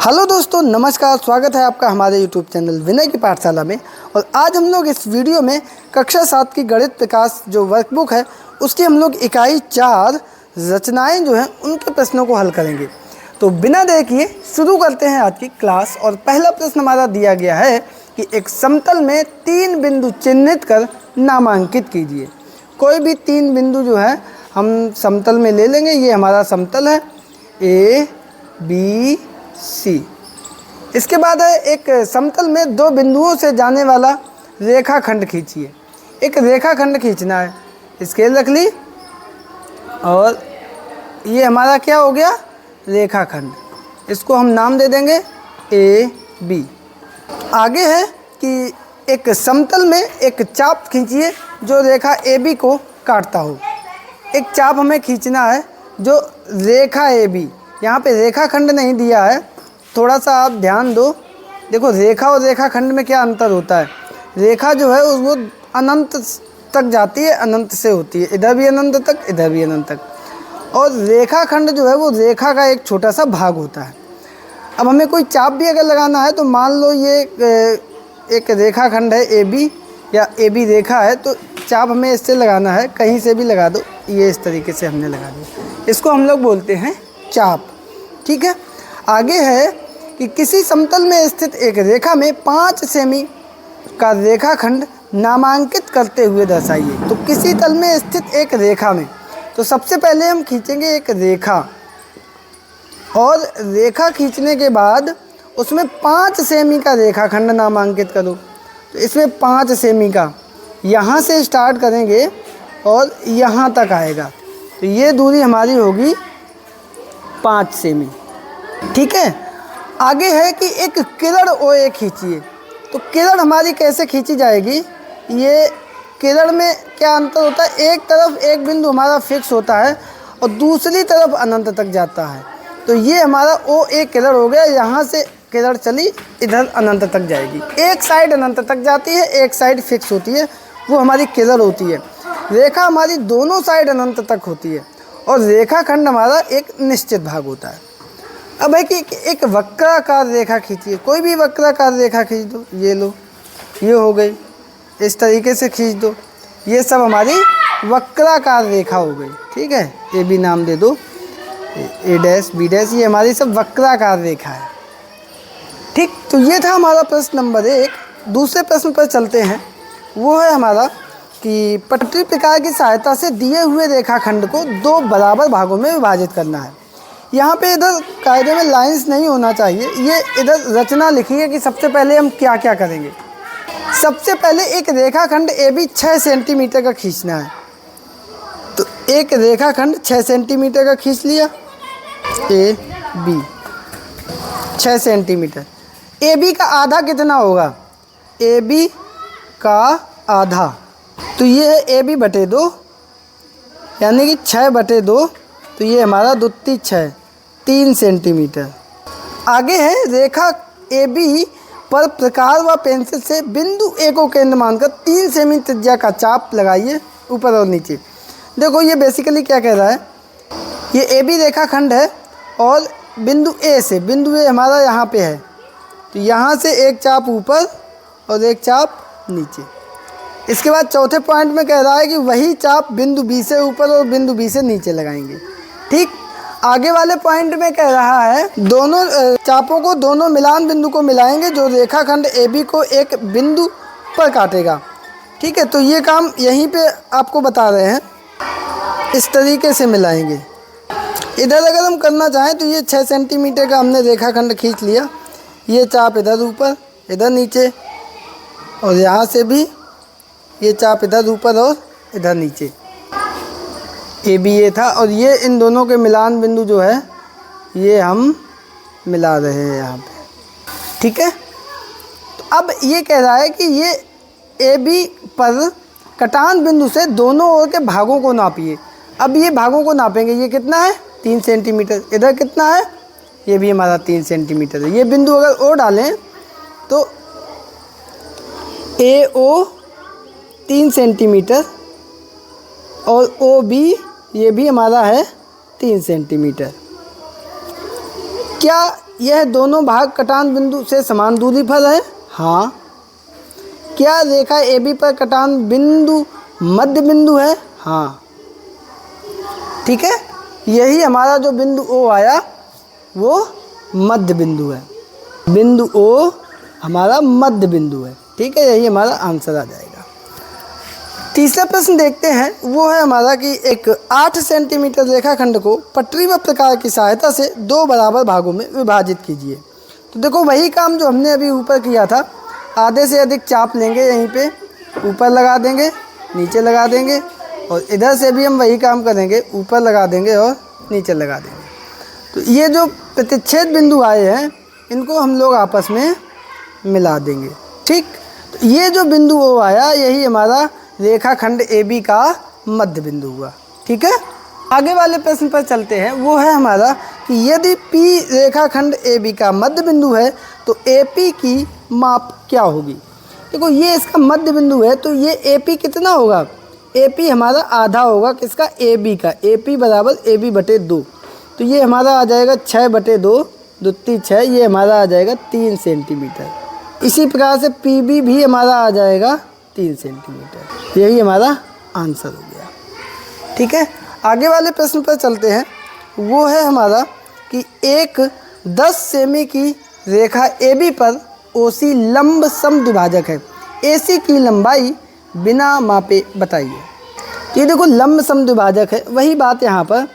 Hello दोस्तों, नमस्कार। स्वागत है आपका हमारे यूट्यूब चैनल विनय की पाठशाला में। और आज हम लोग इस वीडियो में कक्षा 7 की गणित प्रकाश जो वर्कबुक है उसकी हम लोग इकाई 4 रचनाएं जो हैं उनके प्रश्नों को हल करेंगे। तो बिना देर किए शुरू करते हैं आज की क्लास। और पहला प्रश्न हमारा दिया गया है कि एक समतल में 3 बिंदु चिन्हित कर नामांकित कीजिए। कोई भी 3 बिंदु जो है हम समतल में ले लेंगे। ये हमारा समतल है ए बी सी। इसके बाद है एक समतल में 2 बिंदुओं से जाने वाला रेखाखंड खींचिए। एक रेखाखंड खींचना है, स्केल रख ली और ये हमारा क्या हो गया, रेखाखंड। इसको हम नाम दे देंगे ए बी। आगे है कि एक समतल में एक चाप खींचिए जो रेखा ए बी को काटता हो। एक चाप हमें खींचना है जो रेखा ए बी, यहाँ पे रेखाखंड नहीं दिया है, थोड़ा सा आप ध्यान दो। देखो रेखा और रेखाखंड में क्या अंतर होता है। रेखा जो है वो अनंत तक जाती है, अनंत से होती है, इधर भी अनंत तक, इधर भी अनंत तक। और रेखाखंड जो है वो रेखा का एक छोटा सा भाग होता है। अब हमें कोई चाप भी अगर लगाना है तो मान लो ये एक रेखाखंड है ए बी या ए बी रेखा है, तो चाप हमें इससे लगाना है, कहीं से भी लगा दो। ये इस तरीके से हमने लगा दिया, इसको हम लोग बोलते हैं चाप। ठीक है। आगे है कि किसी समतल में स्थित एक रेखा में 5 सेमी का रेखाखंड नामांकित करते हुए दर्शाइए। तो किसी तल में स्थित एक रेखा में, तो सबसे पहले हम खींचेंगे एक रेखा और रेखा खींचने के बाद उसमें 5 सेमी का रेखाखंड नामांकित करो। तो इसमें 5 सेमी का यहाँ से स्टार्ट करेंगे और यहाँ तक आएगा, तो ये दूरी हमारी होगी 5 सेमी। ठीक है। आगे है कि एक किरण ओए खींचिए। तो किरण हमारी कैसे खींची जाएगी, ये किरण में क्या अंतर होता है, एक तरफ एक बिंदु हमारा फिक्स होता है और दूसरी तरफ अनंत तक जाता है। तो ये हमारा ओ ए किरण हो गया। यहाँ से किरण चली इधर अनंत तक जाएगी, एक साइड अनंत तक जाती है, एक साइड फिक्स होती है, वो हमारी किरण होती है। रेखा हमारी दोनों साइड अनंत तक होती है और रेखाखंड हमारा एक निश्चित भाग होता है। अब है कि एक वक्राकार रेखा खींचिए। कोई भी वक्राकार रेखा खींच दो, ये लो, ये हो गई, इस तरीके से खींच दो। ये सब हमारी वक्राकार रेखा हो गई। ठीक है। ए बी नाम दे दो, ए डैश बी डैश, ये हमारी सब वक्राकार रेखा है। ठीक। तो ये था हमारा प्रश्न नंबर 1। दूसरे प्रश्न पर चलते हैं। वो है हमारा कि पटरी प्रकार की सहायता से दिए हुए रेखाखंड को 2 बराबर भागों में विभाजित करना है। यहाँ पे इधर कायदे में लाइंस नहीं होना चाहिए, ये इधर रचना लिखी है कि सबसे पहले हम क्या क्या करेंगे। सबसे पहले एक रेखाखंड ए बी 6 सेंटीमीटर का खींचना है। तो एक रेखाखंड 6 सेंटीमीटर का खींच लिया, A B 6 centimetre. A B का आधा कितना होगा, ए बी का आधा, तो ये है ए बी बटे 2, यानी कि 6/2। तो ये हमारा 2 × 6 3 सेंटीमीटर। आगे है रेखा ए बी पर प्रकार व पेंसिल से बिंदु ए को केंद्र मानकर 3 सेमी त्रिज्या का चाप लगाइए ऊपर और नीचे। देखो ये बेसिकली क्या कह रहा है, ये ए बी रेखाखंड है और बिंदु ए से, बिंदु ए हमारा यहाँ पे है, तो यहाँ से एक चाप ऊपर और एक चाप नीचे। इसके बाद चौथे पॉइंट में कह रहा है कि वही चाप बिंदु बी से ऊपर और बिंदु बी से नीचे लगाएंगे। ठीक। आगे वाले पॉइंट में कह रहा है दोनों चापों को दोनों मिलान बिंदु को मिलाएंगे जो रेखाखंड ए बी को एक बिंदु पर काटेगा। ठीक है। तो ये काम यहीं पे आपको बता रहे हैं, इस तरीके से मिलाएंगे। इधर अगर हम करना चाहें तो ये 6 सेंटीमीटर का हमने रेखाखंड खींच लिया, ये चाप इधर ऊपर इधर नीचे, और यहाँ से भी ये चाप इधर ऊपर और इधर नीचे। ए बी ये था और ये इन दोनों के मिलान बिंदु जो है ये हम मिला रहे हैं यहाँ पे। ठीक है। तो अब ये कह रहा है कि ये ए बी पर कटान बिंदु से दोनों ओर के भागों को नापिए। अब ये भागों को नापेंगे, ये कितना है 3 सेंटीमीटर, इधर कितना है, ये भी हमारा 3 सेंटीमीटर है। ये बिंदु अगर ओ डालें तो ए ओ 3 सेंटीमीटर और ओ बी ये भी हमारा है 3 सेंटीमीटर। क्या यह दोनों भाग कटान बिंदु से समान दूरी पर है? हाँ। क्या रेखा AB पर कटान बिंदु मध्य बिंदु है? हाँ। ठीक है, यही हमारा जो बिंदु O आया वो मध्य बिंदु है। बिंदु O हमारा मध्य बिंदु है। ठीक है, यही हमारा आंसर आ जाएगा। तीसरा प्रश्न देखते हैं, वो है हमारा कि एक 8 सेंटीमीटर रेखाखंड को पटरी व प्रकार की सहायता से 2 बराबर भागों में विभाजित कीजिए। तो देखो वही काम जो हमने अभी ऊपर किया था, आधे से अधिक चाप लेंगे, यहीं पे ऊपर लगा देंगे, नीचे लगा देंगे, और इधर से भी हम वही काम करेंगे, ऊपर लगा देंगे और नीचे लगा देंगे। तो ये जो प्रतिच्छेद बिंदु आए हैं इनको हम लोग आपस में मिला देंगे। ठीक, तो ये जो बिंदु O आया यही हमारा रेखाखंड AB का मध्य बिंदु हुआ। ठीक है, आगे वाले प्रश्न पर चलते हैं। वो है हमारा कि यदि P रेखाखंड AB का मध्य बिंदु है तो AP की माप क्या होगी। देखो ये इसका मध्य बिंदु है तो ये AP कितना होगा, AP हमारा आधा होगा किसका, AB का। AP बराबर AB बटे 2, तो ये हमारा आ जाएगा 6/2, 2 3 6, ये हमारा आ जाएगा 3 सेंटीमीटर। इसी प्रकार से PB भी हमारा आ जाएगा 3 सेंटीमीटर। यही हमारा आंसर हो गया। ठीक है, आगे वाले प्रश्न पर चलते हैं। वो है हमारा कि एक 10 सेमी की रेखा AB पर OC लंब समद्विभाजक है, AC की लंबाई बिना मापे बताइए। ये देखो लंब समद्विभाजक है, वही बात यहाँ पर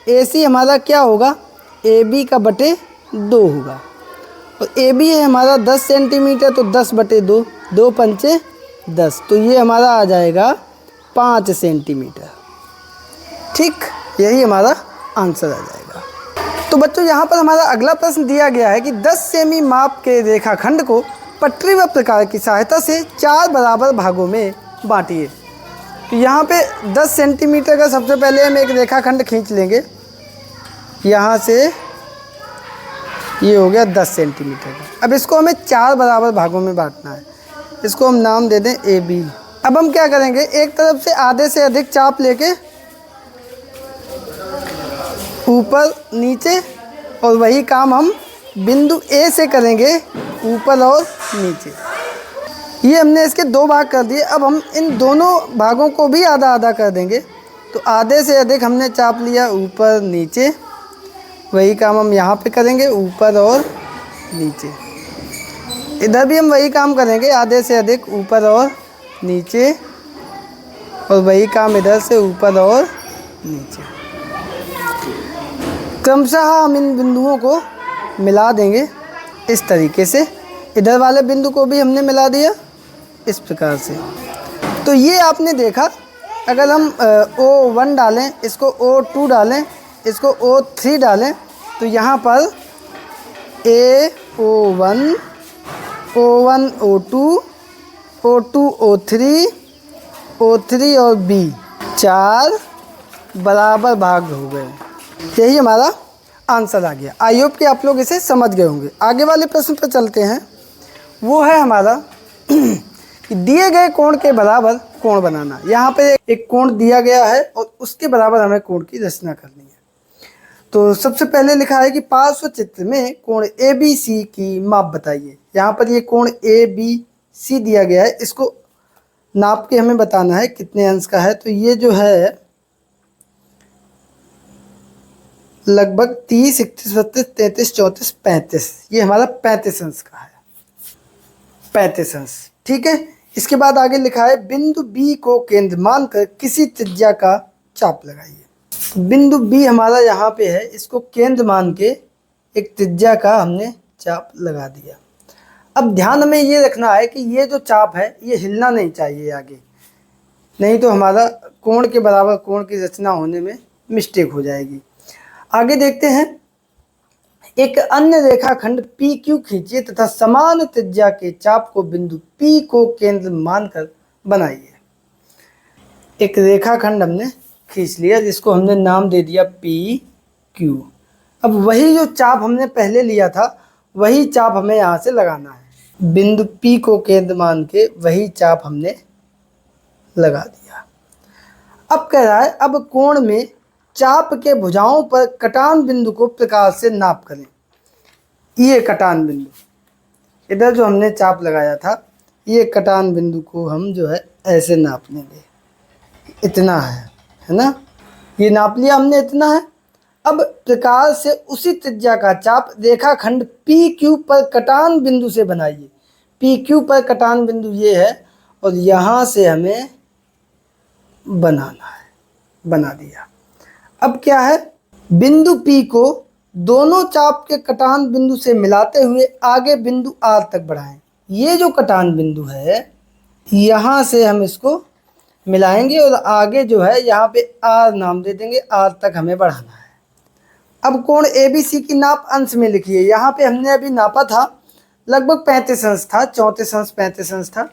AC हमारा क्या होगा, AB का बटे 2 होगा, और AB है हमारा 10 सेंटीमीटर, तो 10/2, 2 पंचे 10, तो ये हमारा आ जाएगा 5 सेंटीमीटर। ठीक, यही हमारा आंसर आ जाएगा। तो बच्चों यहाँ पर हमारा अगला प्रश्न दिया गया है कि 10 सेमी माप के रेखाखंड को पटरी व प्रकार की सहायता से 4 बराबर भागों में बांटिए। तो यहाँ पे 10 सेंटीमीटर का सबसे पहले हम एक रेखाखंड खींच लेंगे, यहाँ से ये हो गया 10 सेंटीमीटर का। अब इसको हमें 4 बराबर भागों में बांटना है, इसको हम नाम दे दें AB। अब हम क्या करेंगे, एक तरफ से आधे से अधिक चाप लेके ऊपर नीचे, और वही काम हम बिंदु A से करेंगे, ऊपर और नीचे। ये हमने इसके 2 भाग कर दिए। अब हम इन दोनों भागों को भी आधा आधा कर देंगे, तो आधे से अधिक हमने चाप लिया ऊपर नीचे, वही काम हम यहाँ पे करेंगे, ऊपर और नीचे। इधर भी हम वही काम करेंगे, आधे से अधिक ऊपर और नीचे, और वही काम इधर से ऊपर और नीचे। क्रमशः हम इन बिंदुओं को मिला देंगे इस तरीके से। इधर वाले बिंदु को भी हमने मिला दिया इस प्रकार से। तो ये आपने देखा, अगर हम O1 डालें, इसको O2 डालें, इसको O3 डालें, तो यहाँ पर O1 O2, O2 O3, O3 और B 4 बराबर भाग हो गए। यही हमारा आंसर आ गया। आई होप कि आप लोग इसे समझ गए होंगे। आगे वाले प्रश्न पर चलते हैं। वो है हमारा कि दिए गए कोण के बराबर कोण बनाना। यहाँ पे एक कोण दिया गया है और उसके बराबर हमें कोण की रचना करनी है। तो सबसे पहले लिखा है कि पार्श्व चित्र में कोण ABC की माप बताइए। यहाँ पर ये कोण ABC दिया गया है, इसको नाप के हमें बताना है कितने अंश का है। तो ये जो है लगभग 30, 31, 32, 33, 34, 35, ये हमारा 35 अंश का है, 35 अंश। ठीक है, इसके बाद आगे लिखा है बिंदु B को केंद्र मानकर किसी त्रिज्या का चाप लगाइए। बिंदु B हमारा यहाँ पे है, इसको केंद्र मान के एक त्रिज्या का हमने चाप लगा दिया। अब ध्यान हमें ये रखना है कि ये जो चाप है ये हिलना नहीं चाहिए आगे, नहीं तो हमारा कोण के बराबर कोण की रचना होने में मिस्टेक हो जाएगी। आगे देखते हैं, एक अन्य रेखाखंड PQ खींचिए तथा समान त्रिज्या के चाप को बिंदु P को केंद्र मानकर बनाइए। एक रेखाखंड हमने खींच लिया जिसको हमने नाम दे दिया PQ। अब वही जो चाप हमने पहले लिया था वही चाप हमें यहाँ से लगाना है। बिंदु P को केंद्र मान के वही चाप हमने लगा दिया। अब कह रहा है अब कोण में चाप के भुजाओं पर कटान बिंदु को प्रकाश से नाप करें। ये कटान बिंदु, इधर जो हमने चाप लगाया था, ये कटान बिंदु को हम जो है ऐसे नाप लेंगे, इतना है ना, ये नाप लिया हमने, इतना है। अब प्रकार से उसी त्रिज्या का चाप रेखाखंड पी क्यू पर कटान बिंदु से बनाइए। पी क्यू पर कटान बिंदु ये है और यहाँ से हमें बनाना है, बना दिया। अब क्या है, बिंदु P को दोनों चाप के कटान बिंदु से मिलाते हुए आगे बिंदु R तक बढ़ाएं। ये जो कटान बिंदु है, यहाँ से हम इसको मिलाएंगे और आगे जो है यहाँ पे R नाम दे देंगे, R तक हमें बढ़ाना है। अब कोण ABC की नाप अंश में लिखिए। यहाँ पे हमने अभी नापा था, लगभग 35 अंश था, 34 अंश 35 अंश था,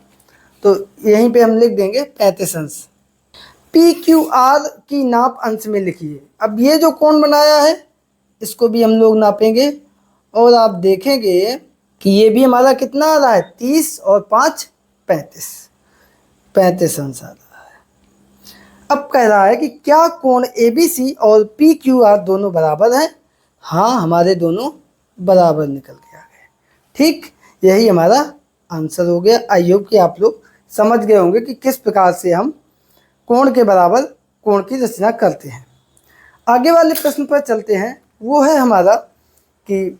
तो यहीं पे हम लिख देंगे 35 अंश। PQR की नाप अंश में लिखिए। अब ये जो कोण बनाया है, इसको भी हम लोग नापेंगे और आप देखेंगे कि ये भी हमारा कितना आ रहा है, 30 और 5 35 अंश आ रहा है। अब कह रहा है कि क्या कोण ABC और PQR दोनों बराबर हैं? हाँ, हमारे दोनों बराबर निकल के आ गए। ठीक, यही हमारा आंसर हो गया। आई होप कि आप लोग समझ गए होंगे कि किस प्रकार से हम कोण के बराबर कोण की रचना करते हैं। आगे वाले प्रश्न पर चलते हैं। वो है हमारा कि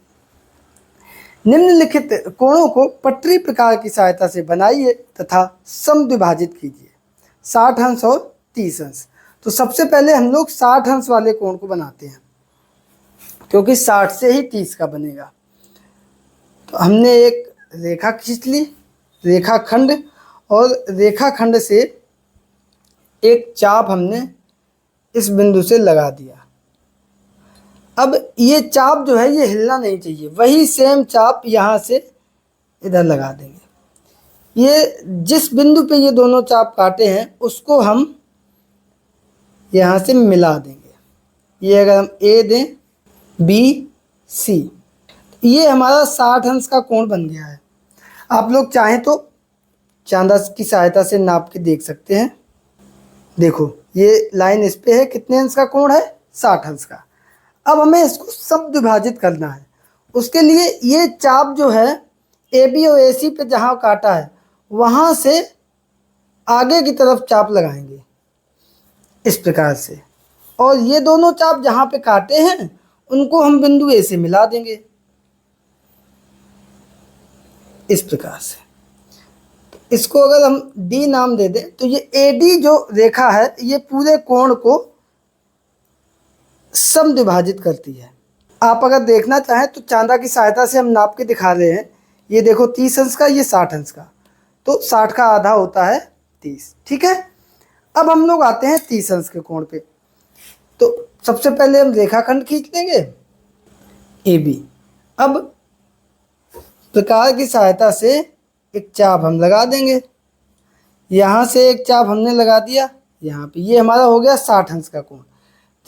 निम्नलिखित कोणों को पटरी प्रकार की सहायता से बनाइए तथा समद्विभाजित कीजिए, 60 अंश और 30 अंश। तो सबसे पहले हम लोग 60 अंश वाले कोण को बनाते हैं, क्योंकि 60 से ही 30 का बनेगा। तो हमने एक रेखा खींच ली, रेखाखंड, और रेखाखंड से एक चाप हमने इस बिंदु से लगा दिया। अब ये चाप जो है ये हिलना नहीं चाहिए, वही सेम चाप यहाँ से इधर लगा देंगे। ये जिस बिंदु पे ये दोनों चाप काटे हैं उसको हम यहाँ से मिला देंगे। ये अगर हम A दें, B, C, ये हमारा 60 अंश का कोण बन गया है। आप लोग चाहें तो चांदा की सहायता से नाप के देख सकते हैं। देखो ये लाइन इस पे है, कितने अंश का कोण है, 60 अंश का। अब हमें इसको समद्विभाजित करना है। उसके लिए ये चाप जो है AB और AC पे जहाँ काटा है वहाँ से आगे की तरफ चाप लगाएंगे इस प्रकार से, और ये दोनों चाप जहाँ पे काटे हैं उनको हम बिंदु A से मिला देंगे इस प्रकार से। इसको अगर हम D नाम दे दें तो ये AD जो रेखा है ये पूरे कोण को समद्विभाजित करती है। आप अगर देखना चाहें तो चांदा की सहायता से हम नाप के दिखा रहे हैं। ये देखो 30 अंश का, ये 60 अंश का, तो 60 का आधा होता है 30। ठीक है, अब हम लोग आते हैं 30 अंश के कोण पे। तो सबसे पहले हम रेखाखंड खींच लेंगे AB। अब प्रकार की सहायता से एक चाप हम लगा देंगे, यहाँ से एक चाप हमने लगा दिया यहाँ पे, ये हमारा हो गया 60 अंश का कोण।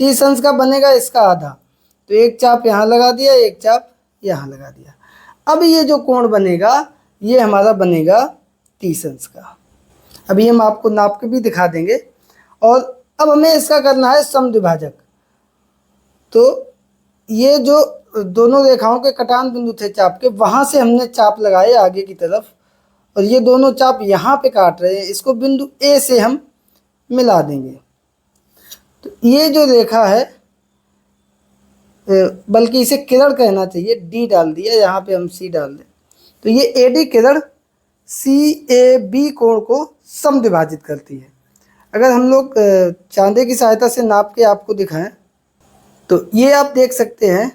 30 अंश का बनेगा इसका आधा, तो एक चाप यहाँ लगा दिया, एक चाप यहाँ लगा दिया। अब ये जो कोण बनेगा ये हमारा बनेगा 30 अंश का। अभी हम आपको नाप के भी दिखा देंगे। और अब हमें इसका करना है समद्विभाजक। तो ये जो दोनों रेखाओं के कटान बिंदु थे चाप के, वहाँ से हमने चाप लगाए आगे की तरफ, और ये दोनों चाप यहाँ पे काट रहे हैं, इसको बिंदु A से हम मिला देंगे। तो ये जो रेखा है, बल्कि इसे किरण कहना चाहिए, D डाल दिया, यहाँ पे हम C डाल दें, तो ये AD किरण CAB कोण को समद्विभाजित करती है। अगर हम लोग चांदे की सहायता से नाप के आपको दिखाएं तो ये आप देख सकते हैं,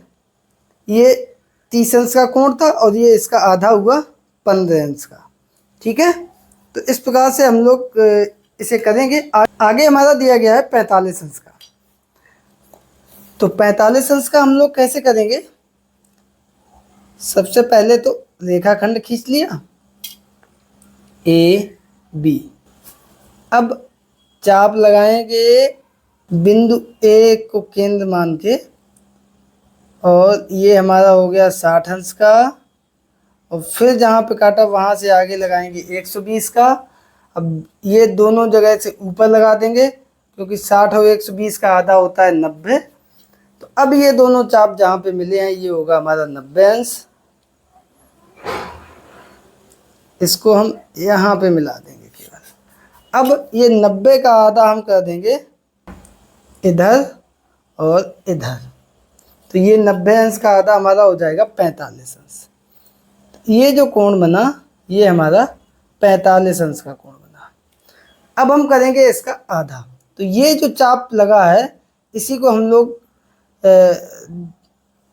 ये 30 अंश का कोण था और ये इसका आधा हुआ 15 अंश का। ठीक है, तो इस प्रकार से हम लोग इसे करेंगे। आगे हमारा दिया गया है 45 अंश का। तो 45 अंश का हम लोग कैसे करेंगे, सबसे पहले तो रेखाखंड खींच लिया AB। अब चाप लगाएंगे बिंदु A को केंद्र मान के, और ये हमारा हो गया 60 अंश का, और फिर जहाँ पे काटा वहाँ से आगे लगाएंगे 120 का। अब ये दोनों जगह से ऊपर लगा देंगे, क्योंकि 60 और 120 का आधा होता है 90। तो अब ये दोनों चाप जहाँ पे मिले हैं ये होगा हमारा 90 अंश। इसको हम यहाँ पे मिला देंगे केवल। अब ये 90 का आधा हम कर देंगे इधर और इधर, तो ये 90 अंश का आधा हमारा हो जाएगा 45 अंश। ये जो कोण बना ये हमारा 45 अंश का कोण बना। अब हम करेंगे इसका आधा, तो ये जो चाप लगा है इसी को हम लोग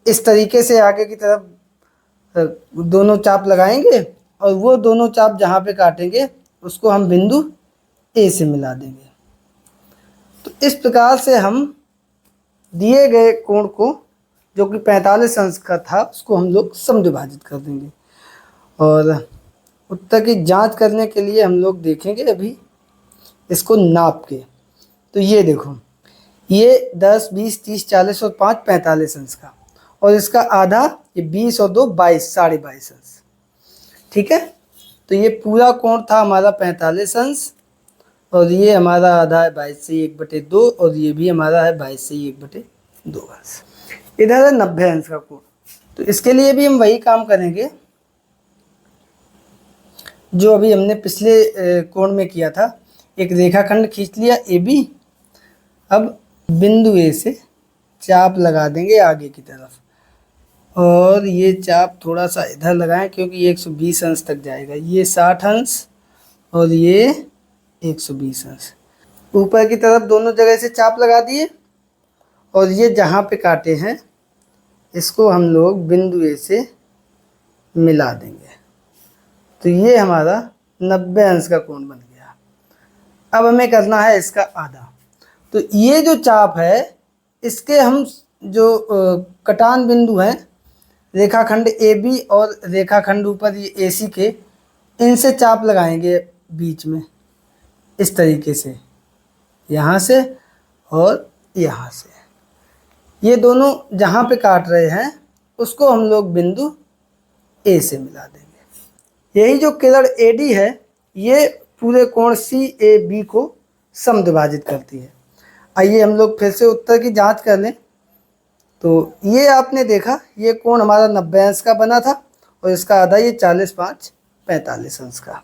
इस तरीके से आगे की तरफ दोनों चाप लगाएंगे और वो दोनों चाप जहाँ पे काटेंगे उसको हम बिंदु ए से मिला देंगे। तो इस प्रकार से हम दिए गए कोण को जो कि 45 अंश का था उसको हम लोग समद्विभाजित कर देंगे। और उत्तर की जांच करने के लिए हम लोग देखेंगे अभी इसको नाप के। तो ये देखो, ये 10, 20, 30, 40 और 5 45 अंश का, और इसका आधा ये 20 और 2 22, 22.5 अंश। ठीक है, तो ये पूरा कोण था हमारा 45 अंश, और ये हमारा आधा है 22 से 1/2, और ये भी हमारा है 22 से 1/2 अंश। इधर है 90 अंश का कोण। तो इसके लिए भी हम वही काम करेंगे जो अभी हमने पिछले कोण में किया था। एक रेखाखंड खींच लिया AB। अब बिंदु A से चाप लगा देंगे आगे की तरफ, और ये चाप थोड़ा सा इधर लगाएं क्योंकि ये 120 अंश तक जाएगा। ये 60 अंश और ये 120 अंश। ऊपर की तरफ दोनों जगह से चाप लगा दिए, और ये जहाँ पे काटे हैं इसको हम लोग बिंदु A से मिला देंगे। तो ये हमारा 90 अंश का कोण बन गया। अब हमें करना है इसका आधा। तो ये जो चाप है इसके हम जो कटान बिंदु हैं रेखाखंड AB और रेखाखंड ऊपर ये AC के, इनसे चाप लगाएंगे बीच में इस तरीके से, यहाँ से और यहाँ से। ये दोनों जहाँ पे काट रहे हैं उसको हम लोग बिंदु A से मिला देंगे। यही जो किरण AD है ये पूरे कोण CAB को समद्विभाजित करती है। आइए हम लोग फिर से उत्तर की जांच कर लें। तो ये आपने देखा ये कोण हमारा 90 अंश का बना था, और इसका आधा ये 40, 5 45 अंश का,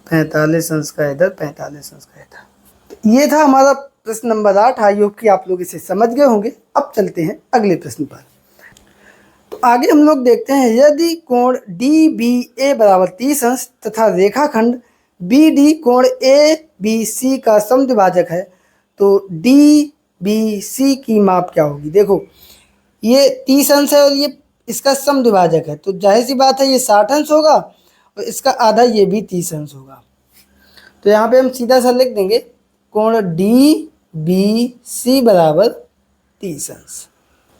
45 अंश का इधर, 45 अंश का इधर। तो ये था हमारा प्रश्न नंबर 8। आई होप कि आप लोग इसे समझ गए होंगे। अब चलते हैं अगले प्रश्न पर। तो आगे हम लोग देखते हैं, यदि कोण DBA बराबर 30 अंश तथा रेखाखंड BD कोण ABC का समद्विभाजक है तो DBC की माप क्या होगी। देखो ये 30 अंश है और ये इसका समद्विभाजक है, तो जाहिर सी बात है ये 60 अंश होगा और इसका आधा ये भी 30 अंश होगा। तो यहाँ पे हम सीधा सा लिख देंगे कोण DBC बराबर 30 अंश।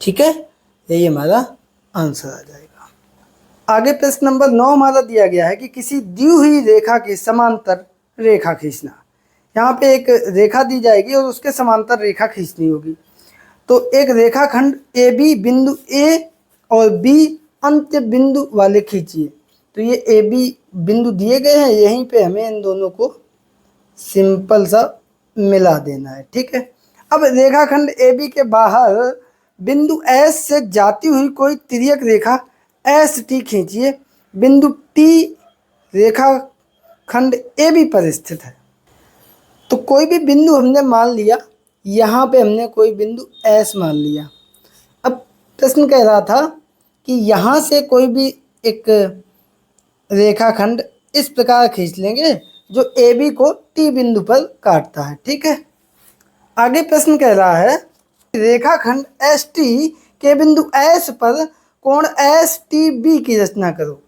ठीक है, यही हमारा आंसर आ जाएगा। आगे प्रश्न नंबर 9 हमारा दिया गया है कि किसी दी हुई रेखा के समांतर रेखा खींचना। यहाँ पे एक रेखा दी जाएगी और उसके समांतर रेखा खींचनी होगी। तो एक रेखाखंड AB बिंदु A और B अंत्य बिंदु वाले खींचिए। तो ये AB बिंदु दिए गए हैं, यहीं पे हमें इन दोनों को सिंपल सा मिला देना है। ठीक है, अब रेखाखंड AB के बाहर बिंदु S से जाती हुई कोई तिर्यक रेखा ST खींचिए। बिंदु T रेखाखंड AB पर स्थित है। तो कोई भी बिंदु हमने मान लिया, यहाँ पे हमने कोई बिंदु S मान लिया। अब प्रश्न कह रहा था कि यहाँ से कोई भी एक रेखाखंड इस प्रकार खींच लेंगे जो AB को T बिंदु पर काटता है। ठीक है, आगे प्रश्न कह रहा है रेखाखंड ST के बिंदु S पर कोण STB की रचना करो।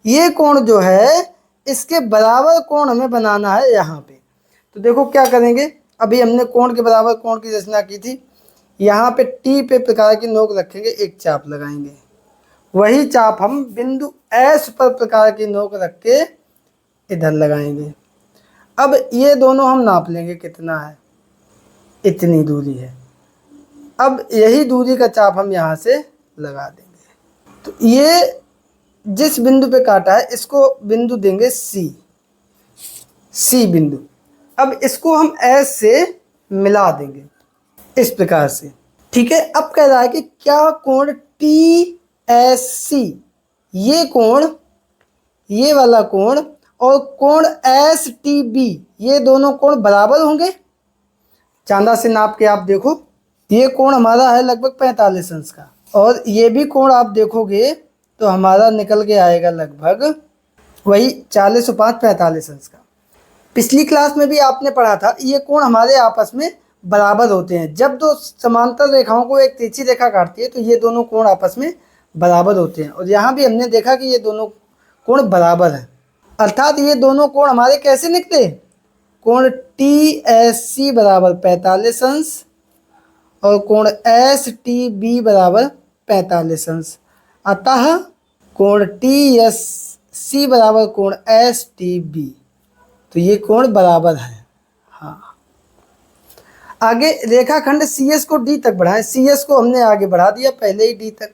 ये कोण जो है इसके बराबर कोण हमें बनाना है यहाँ पे। तो देखो क्या करेंगे, अभी हमने कोण के बराबर कोण की रचना की थी। यहाँ पे T पे प्रकार की नोक रखेंगे, एक चाप लगाएंगे। वही चाप हम बिंदु S पर प्रकार की नोक रख के इधर लगाएंगे। अब ये दोनों हम नाप लेंगे कितना है, इतनी दूरी है। अब यही दूरी का चाप हम यहाँ से लगा देंगे। तो ये जिस बिंदु पे काटा है इसको बिंदु देंगे C बिंदु। अब इसको हम S से मिला देंगे इस प्रकार से। ठीक है, अब कह रहा है कि क्या कोण TSC, ये कोण ये वाला कोण और कोण एस टी बी, ये दोनों कोण बराबर होंगे। चांदा से नाप के आप देखो, ये कोण हमारा है लगभग 45 अंश का, और ये भी कोण आप देखोगे तो हमारा निकल के आएगा लगभग वही 40 और 5 45 अंश का। पिछली क्लास में भी आपने पढ़ा था ये कोण हमारे आपस में बराबर होते हैं। जब दो समांतर रेखाओं को एक तिरछी रेखा काटती है तो ये दोनों कोण आपस में बराबर होते हैं, और यहाँ भी हमने देखा कि ये दोनों कोण बराबर हैं। अर्थात ये दोनों कोण हमारे कैसे निकले, कोण टी एस सी बराबर 45 अंश और कोण एस टी बी बराबर 45 अंश। अतः कोण टी एस सी बराबर कोण एस टी बी, तो ये कोण बराबर है। हाँ, आगे रेखाखंड सी एस को डी तक बढ़ाएं। सी एस को हमने आगे बढ़ा दिया पहले ही डी तक।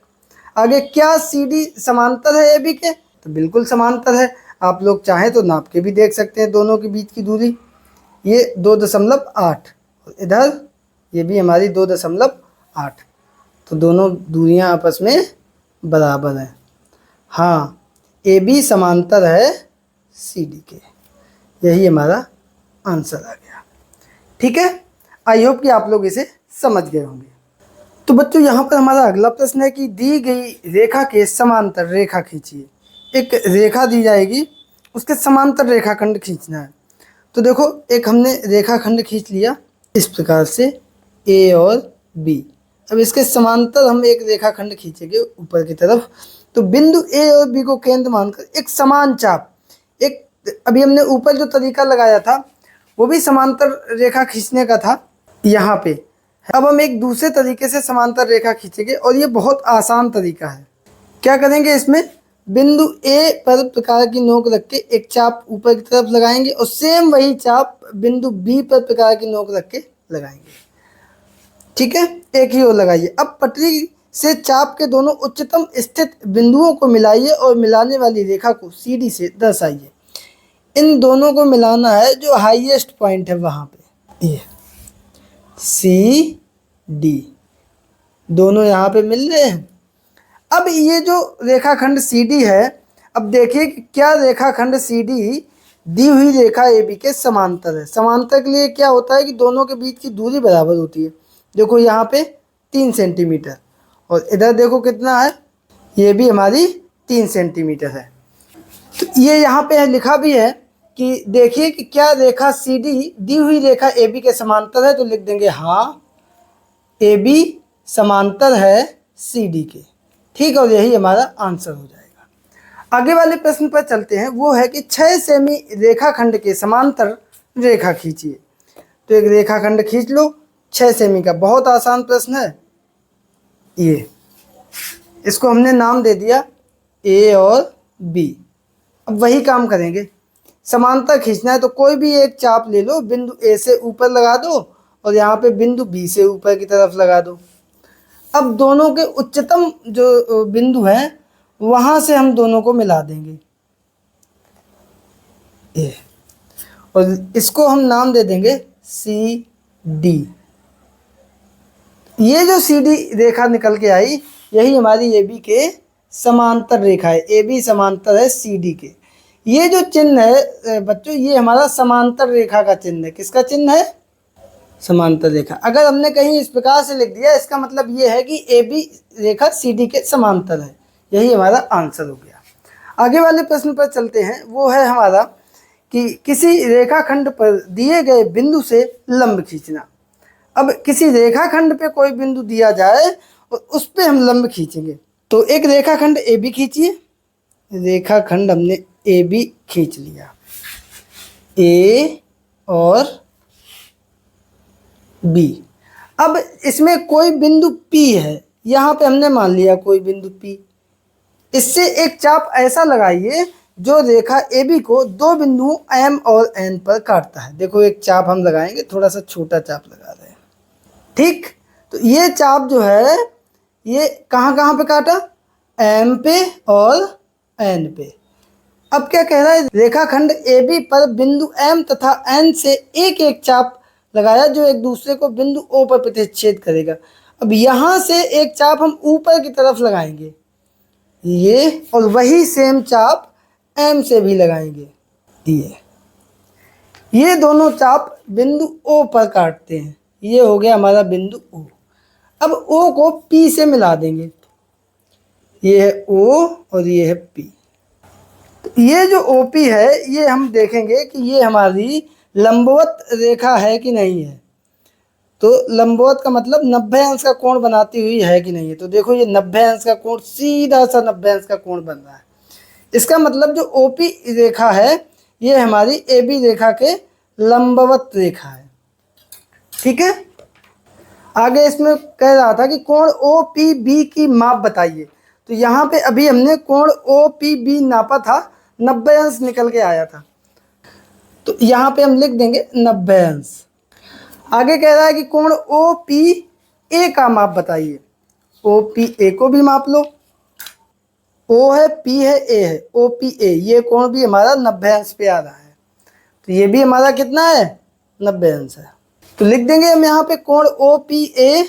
आगे क्या सी डी समांतर है ए बी के, तो बिल्कुल समांतर है। आप लोग चाहें तो नाप के भी देख सकते हैं दोनों के बीच की दूरी, ये 2.8, इधर ये भी हमारी 2.8, तो दोनों दूरियां आपस में बराबर हैं। हाँ, ए बी समांतर है सी डी के, यही हमारा आंसर आ गया। ठीक है, आई होप कि आप लोग इसे समझ गए होंगे। तो बच्चों यहाँ पर हमारा अगला प्रश्न है कि दी गई रेखा के समांतर रेखा खींचिए। एक रेखा दी जाएगी, उसके समांतर रेखाखंड खींचना है। तो देखो, एक हमने रेखाखंड खींच लिया इस प्रकार से ए और बी। अब इसके समांतर हम एक रेखाखंड खींचेंगे ऊपर की तरफ। तो बिंदु ए और बी को केंद्र मानकर एक समान चाप, एक अभी हमने ऊपर जो तरीका लगाया था वो भी समांतर रेखा खींचने का था यहाँ पे। अब हम एक दूसरे तरीके से समांतर रेखा खींचेंगे, और ये बहुत आसान तरीका है। क्या करेंगे, इसमें बिंदु ए पर प्रकार की नोक रख के एक चाप ऊपर की तरफ लगाएंगे, और सेम वही चाप बिंदु बी पर प्रकार की नोक रख के लगाएंगे। ठीक है, एक ही और लगाइए। अब पटरी से चाप के दोनों उच्चतम स्थित बिंदुओं को मिलाइए और मिलाने वाली रेखा को सी डी से दर्शाइए। इन दोनों को मिलाना है जो हाईएस्ट पॉइंट है वहाँ पे, ये सी डी, दोनों यहाँ पे मिल रहे हैं। अब ये जो रेखाखंड सी डी है, अब देखिए कि क्या रेखाखंड सी डी दी हुई रेखा ए बी के समांतर है। समांतर के लिए क्या होता है कि दोनों के बीच की दूरी बराबर होती है। देखो यहाँ पे 3 सेंटीमीटर, और इधर देखो कितना है, ये भी हमारी 3 सेंटीमीटर है। तो ये यहाँ पे लिखा भी है कि देखिए कि क्या रेखा सी डी हुई रेखा ए बी के समांतर है, तो लिख देंगे हाँ, ए बी समांतर है सी डी के। ठीक है, और यही हमारा आंसर हो जाएगा। आगे वाले प्रश्न पर चलते हैं। वो है कि 6 सेमी रेखाखंड के समांतर रेखा खींचिए। तो एक रेखाखंड खींच लो 6 सेमी का, बहुत आसान प्रश्न है ये। इसको हमने नाम दे दिया ए और बी। अब वही काम करेंगे, समांतर खींचना है तो कोई भी एक चाप ले लो, बिंदु ए से ऊपर लगा दो और यहाँ पे बिंदु बी से ऊपर की तरफ लगा दो। अब दोनों के उच्चतम जो बिंदु हैं वहाँ से हम दोनों को मिला देंगे ए, और इसको हम नाम दे देंगे सी डी। ये जो सी डी रेखा निकल के आई, यही हमारी ए बी के समांतर रेखा है। ए बी समांतर है सी डी के। ये जो चिन्ह है बच्चों, ये हमारा समांतर रेखा का चिन्ह है। किसका चिन्ह है? समांतर रेखा। अगर हमने कहीं इस प्रकार से लिख दिया, इसका मतलब ये है कि A B Rekha C D के समांतर है। यही हमारा आंसर हो गया। आगे वाले प्रश्न पर चलते हैं। वो है हमारा कि किसी रेखाखंड पर दिए गए बिंदु से लंब खींचना। अब किसी रेखाखंड पे कोई बिंदु दिया जाए और उस पे हम लंब खींचेंगे। तो एक रेखाखंड ए बी खींचिए। रेखाखंड हमने ए बी खींच लिया, ए और बी। अब इसमें कोई बिंदु P है, यहाँ पे हमने मान लिया कोई बिंदु P। इससे एक चाप ऐसा लगाइए जो रेखा AB को दो बिंदुओं M और N पर काटता है। देखो एक चाप हम लगाएंगे, थोड़ा सा छोटा चाप लगा रहे हैं। ठीक, तो ये चाप जो है ये कहाँ कहाँ पे काटा? M पे और N पे। अब क्या कह रहा है? रेखाखंड AB पर बिंदु M तथा N से एक एक चाप लगाया जो एक दूसरे को बिंदु O पर प्रतिच्छेद करेगा। अब यहाँ से एक चाप हम ऊपर की तरफ लगाएंगे ये, और वही सेम चाप एम से भी लगाएंगे। ये दोनों चाप बिंदु ओ पर काटते हैं। ये हो गया हमारा बिंदु ओ। अब ओ को पी से मिला देंगे। ये है ओ और ये है पी। तो ये जो ओपी है ये हम देखेंगे कि ये हमारी लंबवत रेखा है कि नहीं है। तो लंबवत का मतलब 90 अंश का कोण बनाती हुई है कि नहीं है। तो देखो ये 90 अंश का कोण, सीधा सा 90 अंश का कोण बन रहा है। इसका मतलब जो ओपी रेखा है ये हमारी एबी रेखा के लंबवत रेखा है। ठीक है। आगे इसमें कह रहा था कि कोण ओ पी बी की माप बताइए। तो यहाँ पे अभी हमने कोण ओ पी बी नापा था, 90 अंश निकल के आया था। तो यहाँ पे हम लिख देंगे 90 अंश। आगे कह रहा है कि कोण ओ पी ए का माप बताइए। ओ पी ए को भी माप लो। ओ है, पी है, ए है, ओ पी ए, ये कोण भी हमारा 90 अंश पे आ रहा है। तो ये भी हमारा कितना है, 90 अंश है। तो लिख देंगे हम यहाँ पे कोण ओ पी ए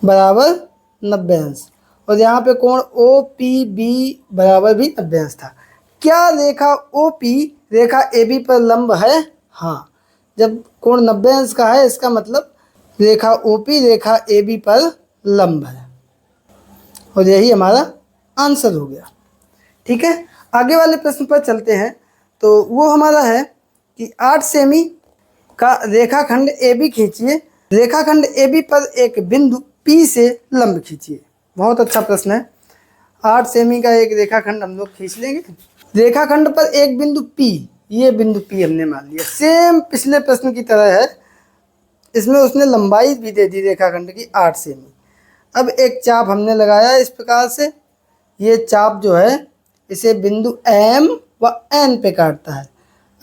बराबर 90 अंश, और यहाँ पे कोण ओ पी बी बराबर भी 90 अंश था। क्या रेखा O P Rekha A B पर लंब है? हाँ, जब कोण 90 अंश का है इसका मतलब रेखा O P Rekha A B पर लंब है, और यही हमारा आंसर हो गया। ठीक है। आगे वाले प्रश्न पर चलते हैं। तो वो हमारा है कि 8 सेमी का रेखाखंड ए बी खींचिए। रेखाखंड ए बी पर एक बिंदु पी से लंब खींचिए। बहुत अच्छा प्रश्न है। 8 सेमी का एक रेखाखंड हम लोग खींच लेंगे। रेखाखंड पर एक बिंदु पी, ये बिंदु पी हमने मान लिया। सेम पिछले प्रश्न की तरह है, इसमें उसने लंबाई भी दे दी रेखाखंड की 8 सेमी। अब एक चाप हमने लगाया इस प्रकार से। ये चाप जो है इसे बिंदु एम व एन पे काटता है।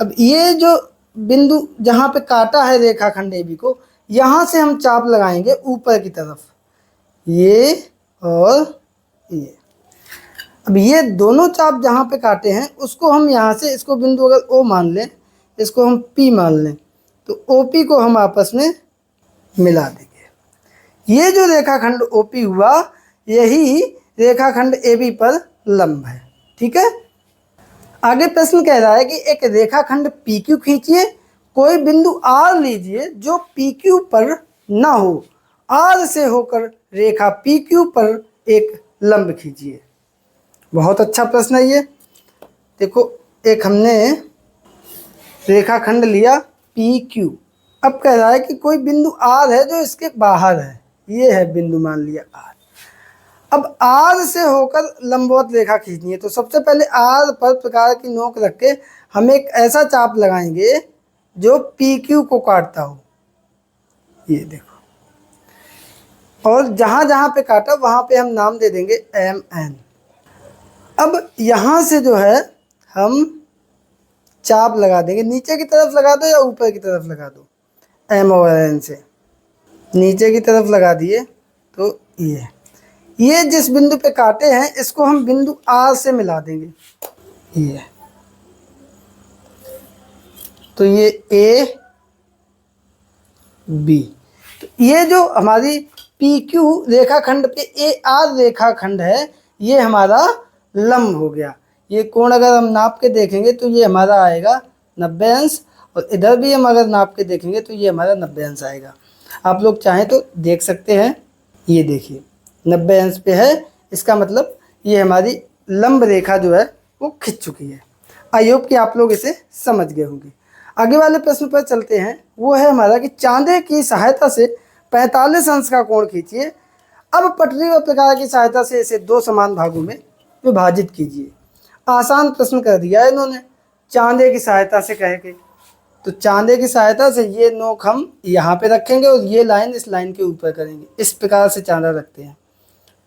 अब ये जो बिंदु जहाँ पे काटा है रेखाखंड ए बी को, यहाँ से हम चाप लगाएंगे ऊपर की तरफ, ये और ये। अब ये दोनों चाप जहाँ पे काटे हैं उसको हम यहाँ से, इसको बिंदु अगर ओ मान लें, इसको हम पी मान लें, तो ओ पी को हम आपस में मिला देंगे। ये जो रेखाखंड ओ पी हुआ यही रेखाखंड ए बी पर लंब है। ठीक है। आगे प्रश्न कह रहा है कि एक रेखाखंड पी क्यू खींचिए। कोई बिंदु आर लीजिए जो पी क्यू पर ना हो। आर से होकर रेखा पी क्यू पर एक लंब खींचिए। बहुत अच्छा प्रश्न है ये। देखो, एक हमने रेखाखंड लिया पी क्यू। अब कह रहा है कि कोई बिंदु आर है जो इसके बाहर है। ये है बिंदु, मान लिया आर। अब आर से होकर लंबवत रेखा खींचनी है। तो सबसे पहले आर पर प्रकार की नोक रख के हम एक ऐसा चाप लगाएंगे जो पी क्यू को काटता हो। ये देखो, और जहाँ जहाँ पे काटा वहाँ पे हम नाम दे देंगे एम एन। अब यहाँ से जो है हम चाप लगा देंगे। नीचे की तरफ लगा दो या ऊपर की तरफ लगा दो, एम और एन से नीचे की तरफ लगा दिए। तो ये जिस बिंदु पे काटे हैं इसको हम बिंदु आर से मिला देंगे। ये तो ये ए बी। तो ये जो हमारी पी क्यू रेखाखंड पे ए आर रेखाखंड है ये हमारा लंब हो गया। ये कोण अगर हम नाप के देखेंगे तो ये हमारा आएगा 90 अंश, और इधर भी हम अगर नाप के देखेंगे तो ये हमारा 90 अंश आएगा। आप लोग चाहें तो देख सकते हैं। ये देखिए 90 अंश पे है, इसका मतलब ये हमारी लंब रेखा जो है वो खिंच चुकी है। आई होप कि आप लोग इसे समझ गए होंगे। आगे वाले प्रश्न पर चलते हैं। वो है हमारा कि चांदे की सहायता से 45 अंश का कोण खींचिए। अब पटरी व प्रकार की सहायता से इसे 2 समान भागों में विभाजित कीजिए। आसान प्रश्न कर दिया है इन्होंने, चांदे की सहायता से कह के। तो चांदे की सहायता से ये नोक हम यहाँ पे रखेंगे और ये लाइन इस लाइन के ऊपर करेंगे। इस प्रकार से चांदा रखते हैं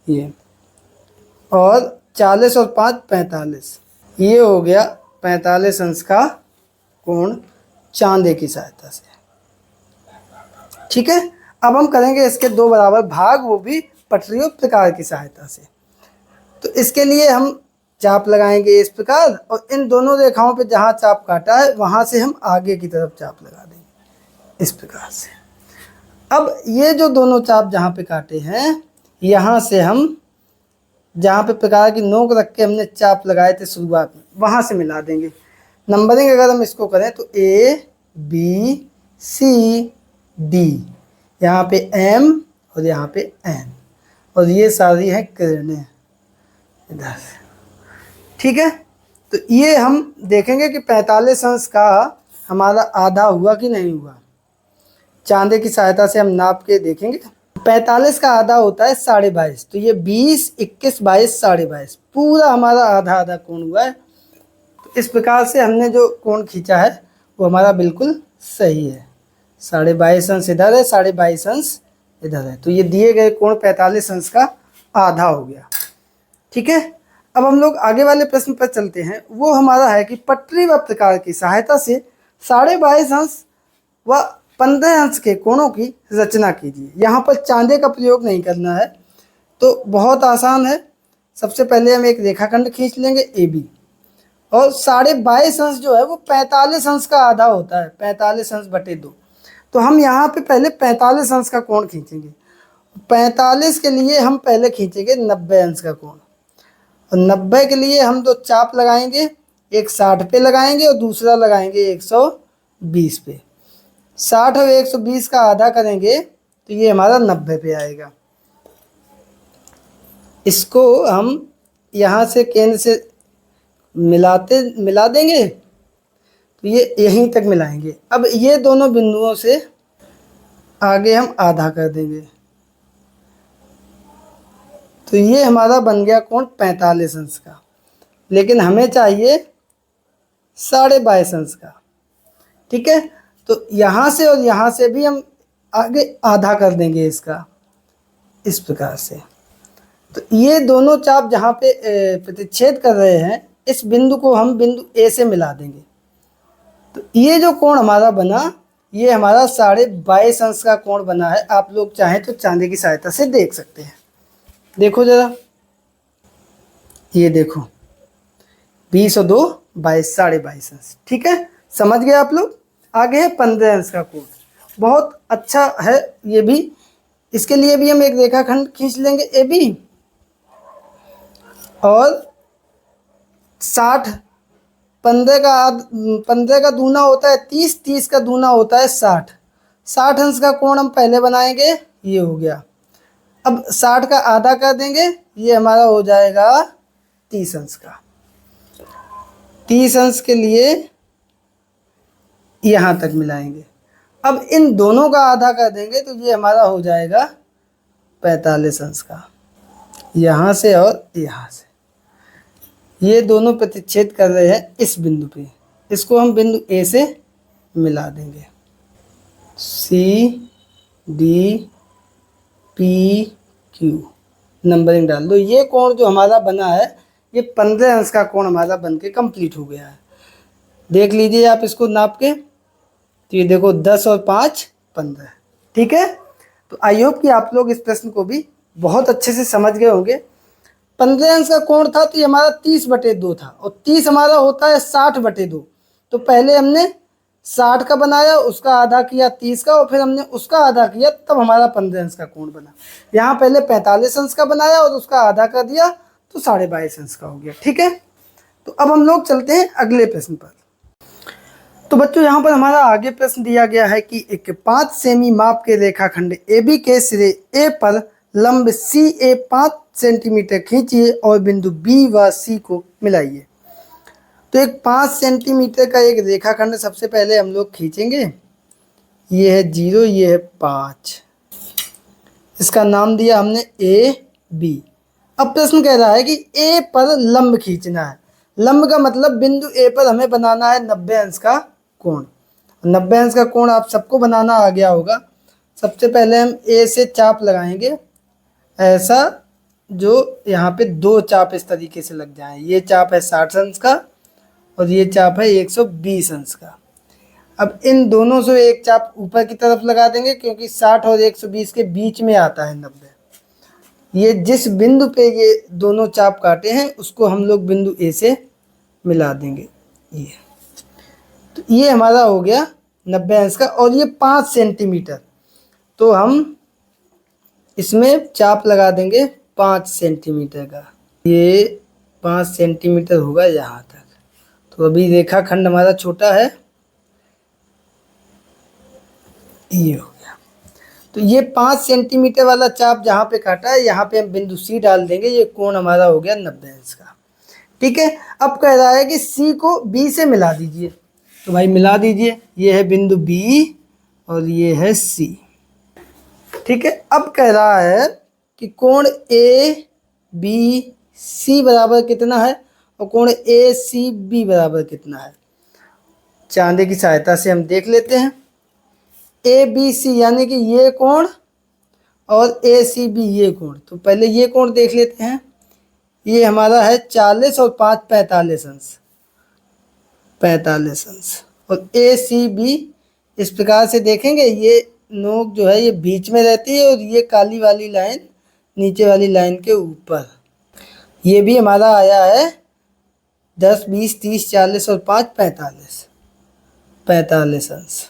ये, और 40 और 5 45, ये हो गया 45 अंश का कोण चांदे की सहायता से। ठीक है। अब हम करेंगे इसके 2 बराबर भाग, वो भी पटरी और प्रकार की सहायता से। तो इसके लिए हम चाप लगाएंगे इस प्रकार, और इन दोनों रेखाओं पे जहाँ चाप काटा है वहाँ से हम आगे की तरफ चाप लगा देंगे इस प्रकार से। अब ये जो दोनों चाप जहाँ पे काटे हैं यहाँ से हम जहाँ पे प्रकार की नोक रख के हमने चाप लगाए थे शुरुआत में, वहाँ से मिला देंगे। नंबरिंग अगर हम इसको करें तो A B C D, यहाँ पे M और यहाँ पे N, और ये सारी हैं किरणें इधर से। ठीक है, तो ये हम देखेंगे कि 45 अंश का हमारा आधा हुआ कि नहीं हुआ। चांदे की सहायता से हम नाप के देखेंगे। 45 का आधा होता है 22.5, तो ये 20, 21, 22, 22.5 पूरा हमारा आधा आधा कोण हुआ है। तो इस प्रकार से हमने जो कोण खींचा है वो हमारा बिल्कुल सही है। 22.5 अंश इधर है, 22.5 अंश इधर है, तो ये दिए गए कोण 45 अंश का आधा हो गया। ठीक है, अब हम लोग आगे वाले प्रश्न पर चलते हैं। वो हमारा है कि पटरी व प्रकार की सहायता से 22.5 अंश व 15 अंश के कोणों की रचना कीजिए। यहाँ पर चांदे का प्रयोग नहीं करना है, तो बहुत आसान है। सबसे पहले हम एक रेखाखंड खींच लेंगे AB, और 22.5 अंश जो है वो 45 अंश का आधा होता है, 45 अंश बटे 2। तो हम यहाँ पे पहले 45 अंश का कोण खींचेंगे। 45 के लिए हम पहले खींचेंगे 90 अंश का कोण, और 90 के लिए हम दो चाप लगाएंगे, एक 60 पे लगाएंगे और दूसरा लगाएंगे 120 पे। 60 और 120 का आधा करेंगे तो ये हमारा 90 पे आएगा। इसको हम यहाँ से केंद्र से मिला देंगे, तो ये यहीं तक मिलाएंगे। अब ये दोनों बिंदुओं से आगे हम आधा कर देंगे, तो ये हमारा बन गया कोण 45 अंश का। लेकिन हमें चाहिए 22.5 अंश का। ठीक है, तो यहाँ से और यहाँ से भी हम आगे आधा कर देंगे इसका, इस प्रकार से। तो ये दोनों चाप जहाँ पे प्रतिच्छेद कर रहे हैं, इस बिंदु को हम बिंदु A से मिला देंगे। तो ये जो कोण हमारा बना, ये हमारा 22.5 अंश का कोण बना है। आप लोग चाहें तो चांदी की सहायता से देख सकते हैं। देखो जरा, ये देखो 20 और 2 22, 22.5 अंश। ठीक है, समझ गए आप लोग। आगे है 15 अंश का कोण, बहुत अच्छा है ये भी। इसके लिए भी हम एक रेखाखंड खींच लेंगे AB, और 60, 15 का दूना होता है 30, 30 का दूना होता है 60। 60 अंश का कोण हम पहले बनाएंगे, ये हो गया। अब 60 का आधा कर देंगे, ये हमारा हो जाएगा 30 अंश का। 30 अंश के लिए यहाँ तक मिलाएंगे। अब इन दोनों का आधा कर देंगे, तो ये हमारा हो जाएगा 45 अंश का, यहाँ से और यहाँ से। ये दोनों प्रतिच्छेद कर रहे हैं इस बिंदु पे, इसको हम बिंदु A से मिला देंगे। C D P Q numbering डाल दो। ये कोण जो हमारा बना है, ये 15 अंश का कोण हमारा बन के कंप्लीट हो गया है। देख लीजिए आप इसको नाप के, तो ये देखो 10 और 5 15। ठीक है, तो आई होप कि आप लोग इस प्रश्न को भी बहुत अच्छे से समझ गए होंगे। 15 अंश का कोण था, तो ये हमारा 30/2 था, और 30 हमारा होता है 60/2। तो पहले हमने 60 का बनाया, उसका आधा किया 30 का, और फिर हमने उसका आधा किया, तब हमारा 15 अंश का कोण बना। यहाँ पहले 45 अंश का बनाया और उसका आधा कर दिया, तो 22.5 अंश का हो गया। ठीक है, तो अब हम लोग चलते हैं अगले प्रश्न पर। तो बच्चों, यहाँ पर हमारा आगे प्रश्न दिया गया है कि एक 5 सेमी माप के रेखाखंड AB के सिरे A पर लंब CA 5 सेंटीमीटर खींचिए और बिंदु B व C को मिलाइए। तो एक 5 सेंटीमीटर का एक रेखाखंड सबसे पहले हम लोग खींचेंगे। ये है 0, ये है 5, इसका नाम दिया हमने AB। अब प्रश्न कह रहा है कि A पर लंब खींचना है। लंब का मतलब बिंदु A पर हमें बनाना है 90 अंश का कोण। 90 अंश का कोण आप सबको बनाना आ गया होगा। सबसे पहले हम A से चाप लगाएंगे ऐसा, जो यहाँ पे 2 चाप इस तरीके से लग जाएं। ये चाप है 60 अंश का और ये चाप है 120 अंश का। अब इन दोनों से एक चाप ऊपर की तरफ लगा देंगे, क्योंकि 60 और 120 के बीच में आता है 90। ये जिस बिंदु पे ये दोनों चाप काटे हैं, उसको हम लोग बिंदु A से मिला देंगे। ये तो ये हमारा हो गया 90 अंश का, और ये 5 सेंटीमीटर, तो हम इसमें चाप लगा देंगे 5 सेंटीमीटर का। ये 5 सेंटीमीटर होगा यहाँ तक। तो अभी रेखाखंड हमारा छोटा है, ये हो गया। तो ये 5 सेंटीमीटर वाला चाप जहाँ पे काटा है, यहाँ पे हम बिंदु सी डाल देंगे। ये कोण हमारा हो गया 90 अंश का। ठीक है, अब कह रहा है कि सी को बी से मिला दीजिए। तो भाई मिला दीजिए, ये है बिंदु बी और ये है सी। ठीक है, अब कह रहा है कि कोण ए बी सी बराबर कितना है और कोण ए सी बी बराबर कितना है। चांदे की सहायता से हम देख लेते हैं। ए बी सी यानी कि ये कोण और ए सी बी ये कोण। तो पहले ये कोण देख लेते हैं। ये हमारा है 40 और 5 45 अंश, 45 अंश। और ए सी बी इस प्रकार से देखेंगे, ये नोक जो है ये बीच में रहती है और ये काली वाली लाइन नीचे वाली लाइन के ऊपर। ये भी हमारा आया है 10 20 30 40 और 5 45 अंश।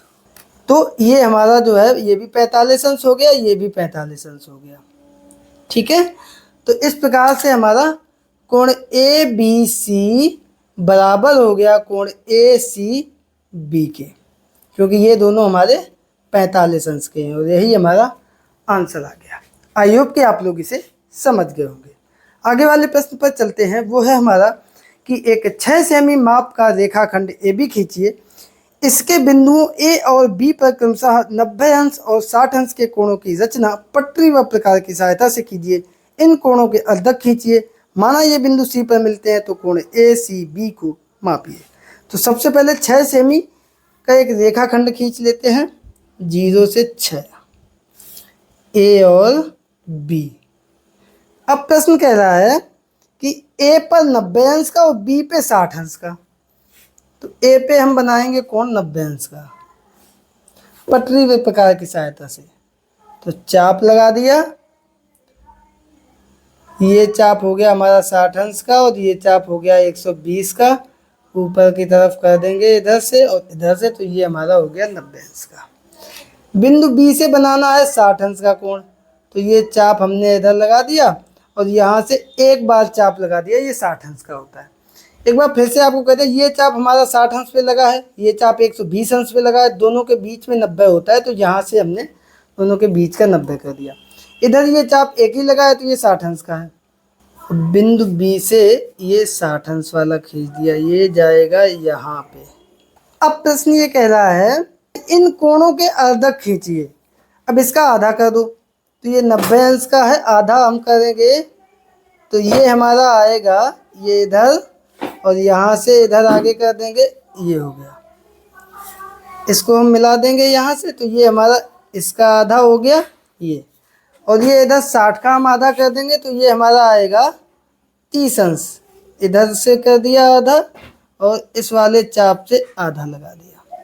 तो ये हमारा जो है ये भी 45 अंश हो गया, ये भी 45 अंश हो गया। ठीक है, तो इस प्रकार से हमारा कोण ए बी सी बराबर हो गया कोण ए सी बी के, क्योंकि ये दोनों हमारे 45 अंश के हैं और यही हमारा आंसर आ गया। आई होप कि आप लोग इसे समझ गए होंगे। आगे वाले प्रश्न पर चलते हैं। वो है हमारा कि एक 6 सेमी माप का रेखाखंड ए बी खींचिए। इसके बिंदुओं ए और बी पर क्रमशः 90 अंश और 60 अंश के कोणों की रचना पटरी व प्रकार की सहायता से कीजिए। इन कोणों के अर्धक खींचिए। माना ये बिंदु सी पर मिलते हैं तो कोण ए सी बी को मापिए। तो सबसे पहले 6 सेमी का एक रेखाखंड खींच लेते हैं, 0 से 6, ए और बी। अब प्रश्न कह रहा है कि ए पर 90 अंश का और बी पे 60 अंश का। तो ए पे हम बनाएंगे कोण 90 अंश का पटरी व प्रकार की सहायता से। तो चाप लगा दिया, ये चाप हो गया हमारा 60 अंश का और ये चाप हो गया 120 का। ऊपर की तरफ कर देंगे इधर से और इधर से, तो ये हमारा हो गया 90 अंश का। बिंदु बी से बनाना है 60 अंश का कोण। तो ये चाप हमने इधर लगा दिया और यहाँ से एक बार चाप लगा दिया, ये 60 अंश का होता है। एक बार फिर से आपको कहते हैं ये चाप हमारा 60 अंश पे लगा है, ये चाप 120 अंश पे लगा है, दोनों के बीच में 90 होता है। तो यहाँ से हमने दोनों के बीच का 90 कर दिया। इधर ये चाप एक ही लगा है तो ये 60 अंश का है। बिंदु बी से ये 60 अंश वाला खींच दिया, ये जाएगा यहाँ पे। अब प्रश्न ये कह रहा है इन कोणों के अर्धक खींचिए। अब इसका आधा कर दो। तो ये 90 अंश का है, आधा हम करेंगे तो ये हमारा आएगा ये इधर और यहाँ से इधर आगे कर देंगे, ये हो गया। इसको हम मिला देंगे यहाँ से, तो ये हमारा इसका आधा हो गया ये। और ये इधर 60 का हम आधा कर देंगे तो ये हमारा आएगा 30 अंश। इधर से कर दिया आधा और इस वाले चाप से आधा लगा दिया,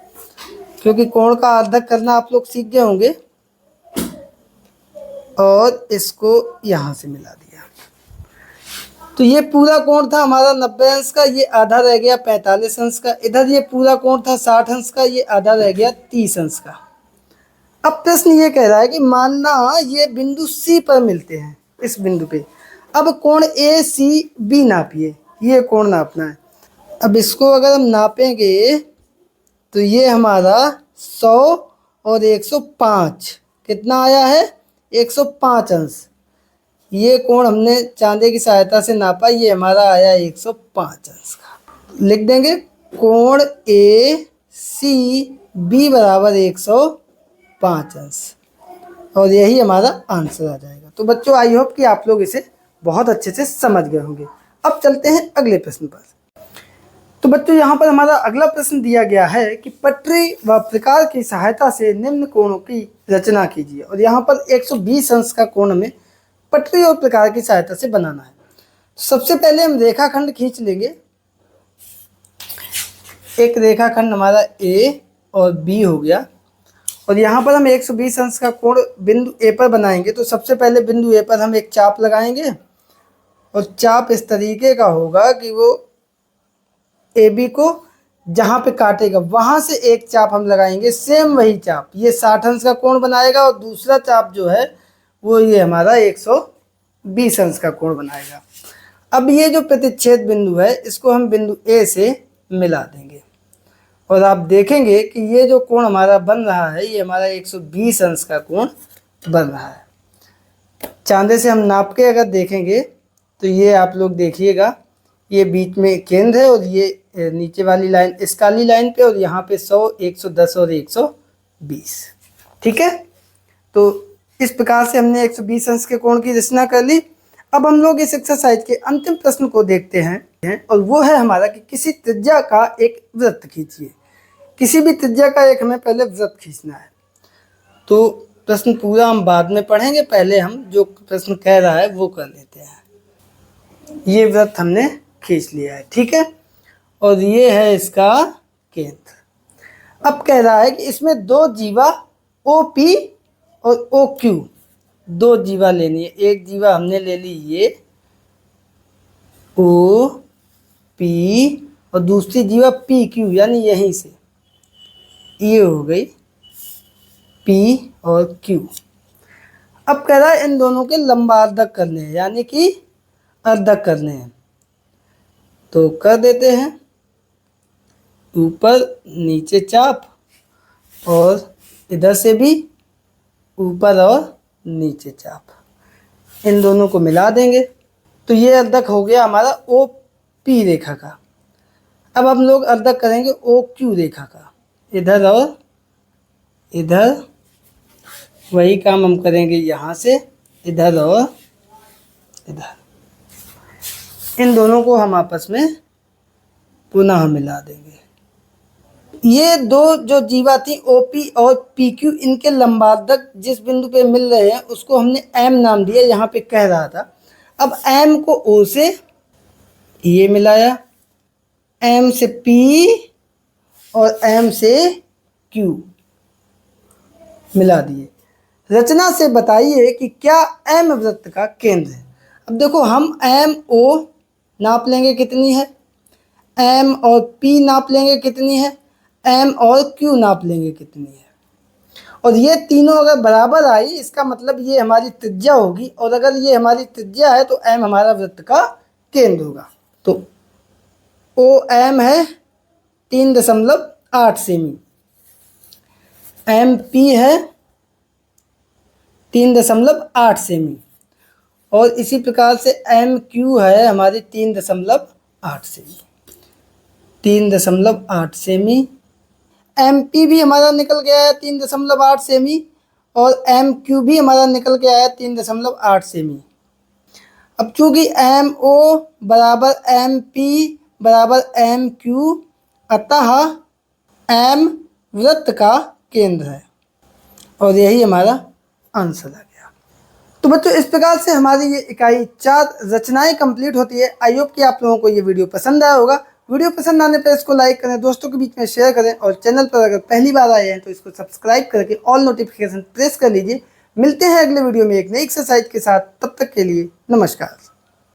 क्योंकि कोण का अर्धक करना आप लोग सीख गए होंगे। और इसको यहाँ से मिला दिया। तो ये पूरा कोण था हमारा 90 अंश का, ये आधा रह गया 45 अंश का। इधर ये पूरा कोण था 60 अंश का, ये आधा रह गया 30 अंश का। अब प्रश्न ये कह रहा है कि मानना ये बिंदु सी पर मिलते हैं, इस बिंदु पे। अब कोण ए सी बी नापिए, ये कोण नापना है। अब इसको अगर हम नापेंगे तो ये हमारा 100 और 105 कितना आया है 105 अंश। ये कोण हमने चांदे की सहायता से नापा, ये हमारा आया 105 अंश का। लिख देंगे कोण ए सी बी बराबर 105 अंश और यही हमारा आंसर आ जाएगा। तो बच्चों आई होप कि आप लोग इसे बहुत अच्छे से समझ गए होंगे। अब चलते हैं अगले प्रश्न पर। तो बच्चों यहाँ पर हमारा अगला प्रश्न दिया गया है कि पटरी व प्रकार की सहायता से निम्न कोणों की रचना कीजिए। और यहाँ पर 120 अंश का कोण हमें पटरी और प्रकार की सहायता से बनाना है। सबसे पहले हम रेखाखंड खींच लेंगे। एक रेखाखंड हमारा ए और बी हो गया और यहाँ पर हम 120 अंश का कोण बिंदु ए पर बनाएंगे। तो सबसे पहले बिंदु ए पर हम एक चाप लगाएंगे और चाप इस तरीके का होगा कि वो ए बी को जहाँ पे काटेगा वहाँ से एक चाप हम लगाएंगे, सेम वही चाप, ये 60 अंश का कोण बनाएगा और दूसरा चाप जो है वो ये हमारा 120 अंश का कोण बनाएगा। अब ये जो प्रतिच्छेद बिंदु है इसको हम बिंदु ए से मिला देंगे और आप देखेंगे कि ये जो कोण हमारा बन रहा है ये हमारा 120 अंश का कोण बन रहा है। चांदे से हम नाप के अगर देखेंगे तो ये आप लोग देखिएगा, ये बीच में केंद्र है और ये नीचे वाली लाइन इस काली लाइन पे, और यहाँ पे 100, 110 और 120। ठीक है, तो इस प्रकार से हमने 120 अंश के कोण की रचना कर ली। अब हम लोग इस एक्सरसाइज के अंतिम प्रश्न को देखते हैं और वो है हमारा कि किसी त्रिज्या का एक वृत्त खींचिए। किसी भी त्रिज्या का एक हमें पहले वृत्त खींचना है। तो प्रश्न पूरा हम बाद में पढ़ेंगे, पहले हम जो प्रश्न कह रहा है वो कर लेते हैं। ये वृत्त हमने खींच लिया है, ठीक है, और ये है इसका केंद्र। अब कह रहा है कि इसमें दो जीवा OP और OQ, दो जीवा लेनी है। एक जीवा हमने ले ली ये OP और दूसरी जीवा PQ, यानी यहीं से ये हो गई P और Q। अब कह रहा है इन दोनों के लंबार्धक करने हैं, यानी कि अर्धक करने हैं। तो कर देते हैं, ऊपर नीचे चाप और इधर से भी ऊपर और नीचे चाप, इन दोनों को मिला देंगे तो ये अर्धक हो गया हमारा OP रेखा का। अब हम लोग अर्धक करेंगे OQ रेखा का, इधर और इधर। वही काम हम करेंगे यहाँ से इधर और इधर, इन दोनों को हम आपस में पुनः मिला देंगे। ये दो जो जीवा थी OP और PQ, इनके लंबार्धक जिस बिंदु पे मिल रहे हैं उसको हमने M नाम दिया, यहाँ पे कह रहा था। अब M को O से ये मिलाया, M से P और M से Q मिला दिए। रचना से बताइए कि क्या M वृत्त का केंद्र है। अब देखो हम MO नाप लेंगे कितनी है, M और P नाप लेंगे कितनी है, M और Q नाप लेंगे कितनी है, और ये तीनों अगर बराबर आई इसका मतलब ये हमारी त्रिज्या होगी, और अगर ये हमारी त्रिज्या है तो M हमारा वृत्त का केंद्र होगा। तो OM है 3.8 सेमी, MP है 3.8 सेमी, और इसी प्रकार से MQ है हमारी 3.8 सेमी, 3.8 सेमी। MP भी हमारा निकल गया है 3.8 सेमी, और MQ भी हमारा निकल के आया 3.8 सेमी। अब चूंकि MO बराबर MP बराबर MQ, अतः M वृत्त का केंद्र है, और यही हमारा आंसर आ गया। तो बच्चों इस प्रकार से हमारी ये इकाई 4 रचनाएं कंप्लीट होती है। आई होप कि आप लोगों को ये वीडियो पसंद आया होगा। वीडियो पसंद आने पर इसको लाइक करें, दोस्तों के बीच में शेयर करें, और चैनल पर अगर पहली बार आए हैं तो इसको सब्सक्राइब करके ऑल नोटिफिकेशन प्रेस कर लीजिए। मिलते हैं अगले वीडियो में एक नई एक्सरसाइज के साथ, तब तक के लिए नमस्कार।